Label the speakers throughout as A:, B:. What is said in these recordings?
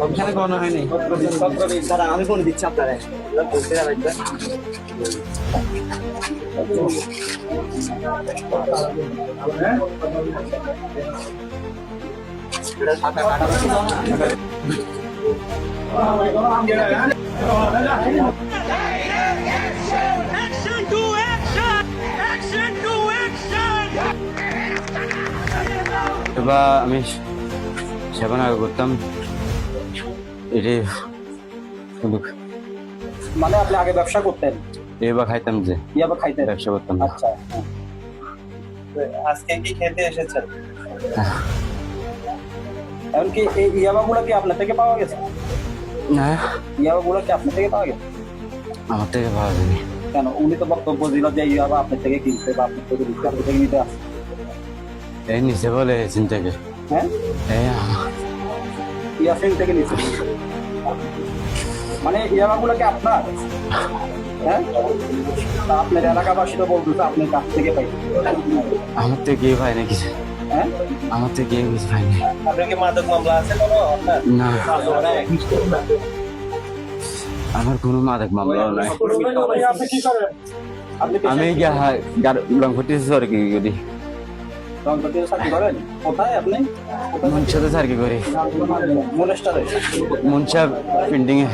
A: এখানে কোনো হয়নি দাদা, আমি ফোন দিচ্ছি আপনারা বলতে লাগবে।
B: এবার আমি সেবন আগে করতাম এটি
A: মানে আপনি আগে ব্যবসা করতেন?
B: এবার খাইতাম যে
A: ইয়াবা খাইতেন?
B: ব্যবসা করতাম।
A: আচ্ছা, আজকে কি খেতে এসেছেন? এমনকি এই ইয়াবা গুলা কি আপনার থেকে পাওয়া গেছে?
B: না,
A: ইয়াবা গুলা কি আপনার থেকে পাওয়া গেছে?
B: আমার থেকে পাওয়া যায়নি।
A: কেন? উনি তো বক্তব্য দিল যে ইয়াবা আপনার থেকে কিনছে বা আপনার থেকে দিচ্ছে, আপনার থেকে নিতে আসছে।
B: এই নিচে বলে এসেছেন থেকে।
A: হ্যাঁ,
B: এই
A: ইয়াসিন থেকে নিচ্ছে। মানে ইয়াবা গুলা কি আপনার? হ্যাঁ, আপনার এলাকাবাসী তো বলতেছে আপনার কাছ থেকে পাইছে।
B: আমার থেকে কেউ পায় না কিছু।
A: হ্যাঁ,
B: আমার থেকে কেউ কিছু পায়নি।
A: আপনার কি মাদক মামলা আছে কোনো?
B: না, আমার কোনো মাদক মামলা নাই।
A: আপনি কি করেন?
B: আমি রংপুর আর কি করি।
A: রংপুরের চাকরি করেন? কোথায় আপনি?
B: মনসাতে সার্কি করি।
A: মনেস্টারে?
B: মনসা পেন্টিং এ।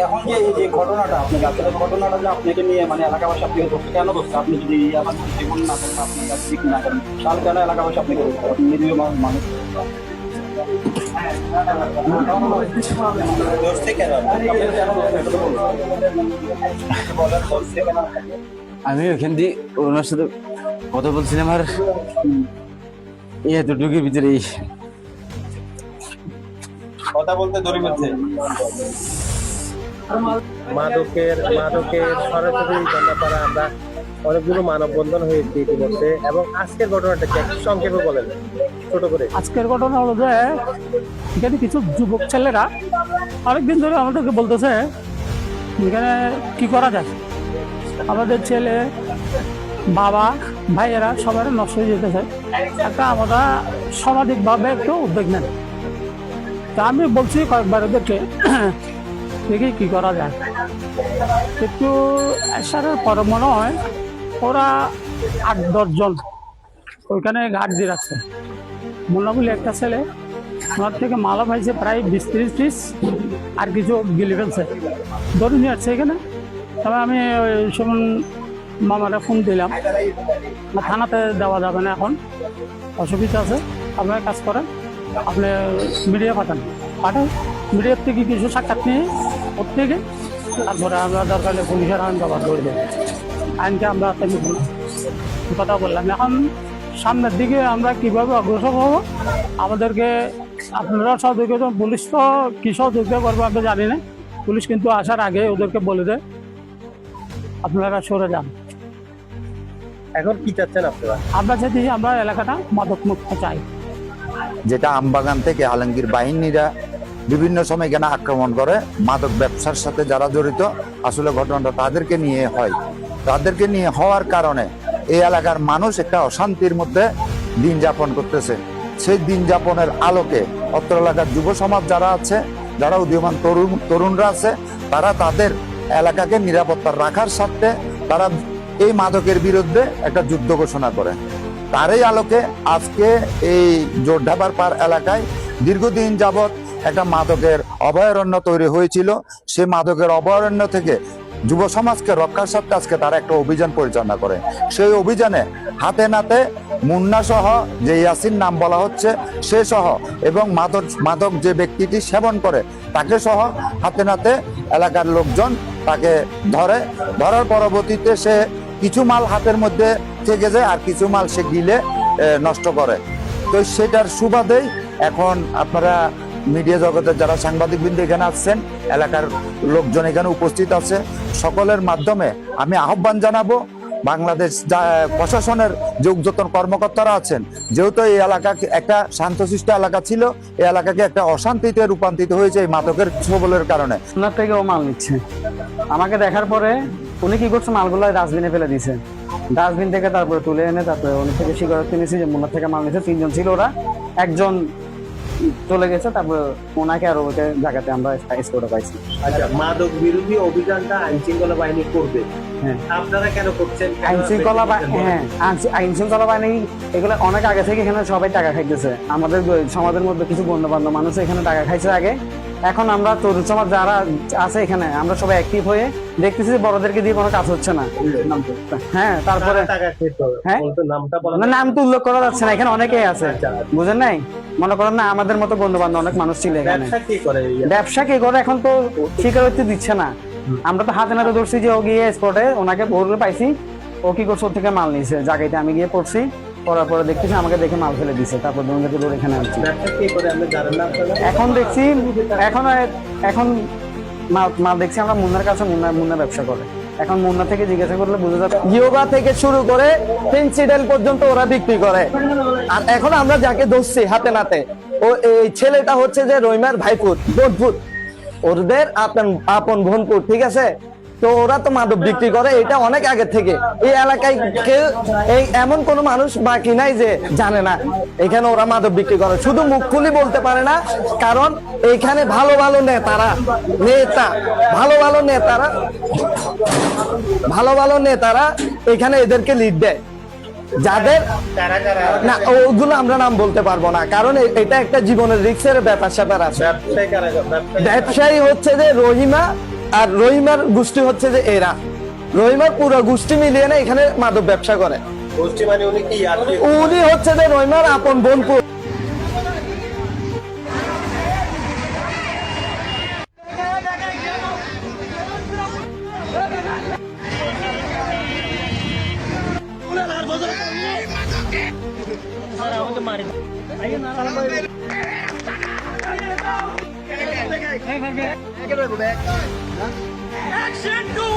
A: এখন যে এই যে ঘটনাটা আপনাকে আসলে ঘটনাটা যে আপনাকে নিয়ে মানে এলাকাবাসী আপনি কেন বলছে? আপনি যদি আমার জীবন না করেন, আপনি ঠিক না করেন, তাহলে কেন এলাকাবাসী আপনি করবেন? আপনি নিরীহ মানুষ।
B: আমি ওখান দিয়ে ওনার সাথে কথা বলছিলাম আর এতটুকুর ভিতরে
A: কথা বলতে দড়ি মিলছে।
C: মাদকের সরাসরি জনপাড়া আমরা অনেকগুলো মানববন্ধন হয়েছে ইতিমধ্যে, এবং আজকের ঘটনাটা কি একটু সংক্ষেপে বলেন ছোট করে।
D: আজকের ঘটনা হলো যে এখানে কিছু যুবক ছেলেরা অনেকদিন ধরে আমাদেরকে বলতেছে এখানে কি করা যায়, আমাদের ছেলে বাবা ভাইয়েরা সবাই নষ্ট হয়ে যেতেছে, একটা আমরা সামাজিকভাবে একটু উদ্যোগ নেন। তা আমি বলছি কয়েকবার ওদেরকে দেখি কি করা যায়। একটু আসার পর মনে হয় ওরা 8-10 জন ওইখানে ঘাট দিয়ে রাখছে। মোল্লা বলে একটা ছেলে, ওনার থেকে মালা পাইছে প্রায় 20-30 পিস, আর কিছু গিলে ফেলছে, ধরে নিয়ে আসছে এখানে। তবে আমি ওই সুমন মামারা ফোন দিলাম, থানাতে দেওয়া যাবে না এখন, অসুবিধা আছে, আপনারা কাজ করেন, আপনি মিডিয়া পাঠান, মিডিয়ার থেকে কিছু সাক্ষাৎ নিয়ে ওর থেকে তারপরে আমরা দরকার হলে পুলিশের আইন ব্যবহার করে দেবো। আইনকে আমরা তেমনি কথা বললাম। এখন সামনের দিকে আমরা কিভাবে অগ্রসর হবো, আমাদেরকে আপনারা সহযোগিতা, পুলিশ তো কি সহযোগিতা করবো আমরা জানি না। পুলিশ কিন্তু আসার আগে ওদেরকে বলে দেয় আপনারা সরে যান।
C: এখন কি চাচ্ছেন আপনারা?
D: আমরা চাইছি আমরা এলাকাটা মাদক মুক্ত চাই।
E: যেটা আমবাগান থেকে আলমগীর বাহিনীরা বিভিন্ন সময় এখানে আক্রমণ করে, মাদক ব্যবসার সাথে যারা জড়িত, আসলে ঘটনাটা তাদেরকে নিয়ে হয়। তাদেরকে নিয়ে হওয়ার কারণে এই এলাকার মানুষ একটা অশান্তির মধ্যে দিন যাপন করতেছে। সেই দিন যাপনের আলোকে অত্র এলাকার যুব সমাজ যারা আছে, যারা উদীয়মান তরুণরা আছে, তারা তাদের এলাকাকে নিরাপত্তা রাখার স্বার্থে তারা এই মাদকের বিরুদ্ধে একটা যুদ্ধ ঘোষণা করে। তারই আলোকে আজকে এই জোরঢাবার পার এলাকায় দীর্ঘদিন যাবৎ একটা মাদকের অভয়ারণ্য তৈরি হয়েছিল। সেই মাদকের অভয়ারণ্য থেকে যুব সমাজকে রক্ষার স্বার্থে আজকে তারা একটা অভিযান পরিচালনা করে। সেই অভিযানে হাতে নাতে মুন্না সহ, যে ইয়াসিন নাম বলা হচ্ছে সে সহ, এবং মাদক যে ব্যক্তিটি সেবন করে তাকে সহ হাতে নাতে এলাকার লোকজন তাকে ধরার পরবর্তীতে সে কিছু মাল হাতের মধ্যে থেকে যায়, আর কিছু মাল সে গিলে নষ্ট করে। তো সেটার সুবাদেই এখন আপনারা মিডিয়া জগতের যারা সাংবাদিকবৃন্দ এখানে আসছেন, এলাকার লোকজন এখানে উপস্থিত আছে, সকলের মাধ্যমে আমি আহ্বান জানাবো বাংলাদেশ প্রশাসনের যে ঊর্ধ্বতন কর্মকর্তারা আছেন, যেহেতু এই এলাকা একটা শান্তশিষ্ট এলাকা ছিল, এই এলাকাকে একটা অশান্তিতে রূপান্তরিত হয়েছে এই মাদকের সবলের কারণে।
F: ওনার থেকে ও মাল নিচ্ছে, আমাকে দেখার পরে উনি কি করছে, মালগুলো ডাস্টবিনে ফেলে দিয়েছে। ডাস্টবিন থেকে তারপরে তুলে এনে তারপরে উনি থেকে সিগারেট কিনেছি, যে মোনার থেকে মাল নিচ্ছে। 3 জন ছিল ওরা, একজন চলে গেছে, তারপর ওনাকে আর ওকে জায়গাতে আমরা স্পটে পাইছি।
C: আচ্ছা, মাদক বিরোধী অভিযানটা আইন শৃঙ্খলা বাহিনী করবে,
F: হ্যাঁ।
C: আপনারা কেন করছেন? কেন
F: আইন শৃঙ্খলা
C: করছেন?
F: হ্যাঁ, আইন শৃঙ্খলা বাহিনী এগুলো অনেক আগে থেকে এখানে সবাই টাকা খাইতেছে। আমাদের সমাজের মধ্যে কিছু গণ্যমান্য মানুষ এখানে টাকা খাইছে আগে। এখন আমরা তরুণ সমাজ যারা আছে এখানে, আমরা সবাই অ্যাক্টিভ হয়ে দেখতেছি যে বড়দেরকে দিয়ে কোনো কাজ হচ্ছে না। হ্যাঁ, তারপরে
C: কারা টাকা খেতো?
F: হ্যাঁ?
C: বলতো, নামটা বলা
F: না, নাম তো উল্লেখ করা যাচ্ছে না, এখানে অনেকেই আছে,
C: আচ্ছা।
F: বুঝেন নাই? মনে করেন না, আমাদের মতো গণ্যমান্য অনেক মানুষ ছিল এখানে।
C: ব্যবসা কি করে?
F: ব্যবসা কি করে এখন তো স্বীকারোক্তি দিচ্ছে না। আমরা তো হাতে নাতে ধরছি যে ও গিয়ে স্পটে ওনাকে ভোরে পাইছি, ও কি করছে, ওর থেকে মাল নিয়েছে জায়গাতে। আমি গিয়ে পড়ছি, পড়ার পরে দেখতেছি আমাকে দেখে মাল ফেলে দিছে, তারপর দুজনকে ধরে এখানে আনছি।
C: ব্যবসা কি করে আপনি জানেন না আপনারা?
F: এখন দেখছি এখন মাল দেখছি আমরা মুন্নার কাছে, মুন্না ব্যবসা করে। এখন মুন্না থেকে জিজ্ঞাসা করলে বুঝা যাবে।
G: ইয়োগা থেকে শুরু করে পেন্সিডেল পর্যন্ত ওরা বিক্রি করে। আর এখন আমরা যাকে ধরছি হাতে নাতে, ও এই ছেলেটা হচ্ছে যে রহিমার ভাইপুত, বোনপুত, ওদের আপন বোনপুত, ঠিক আছে? তো ওরা তো মাদক বিক্রি করে, এটা অনেক আগে থেকে। এই এলাকায় কেউ এমন কোনো মানুষ বাকি নাই যে জানে না এখানে ওরা মাদক বিক্রি করে। শুধু মুখ খুলি বলতে পারে না, কারণ এখানে ভালো ভালো নেতারা এখানে এদেরকে লিড দেয়। যাদের
C: কারা কারা?
G: না, ওগুলো আমরা নাম বলতে পারবো না, কারণ এটা একটা জীবনের রিস্কের ব্যাপার স্যাপার আছে।
C: ব্যবসায়ী কারা?
G: ব্যবসায়ী হচ্ছে যে রহিমা, আর রহিমার গোষ্ঠী হচ্ছে যে এরা। রহিমার পুরো গোষ্ঠী মিলিয়ে না এখানে মাদক ব্যবসা করে।
C: গোষ্ঠী মানে উনি কি আর কি?
G: উনি হচ্ছে যে রহিমার আপন বোনপুর।
H: Action 2!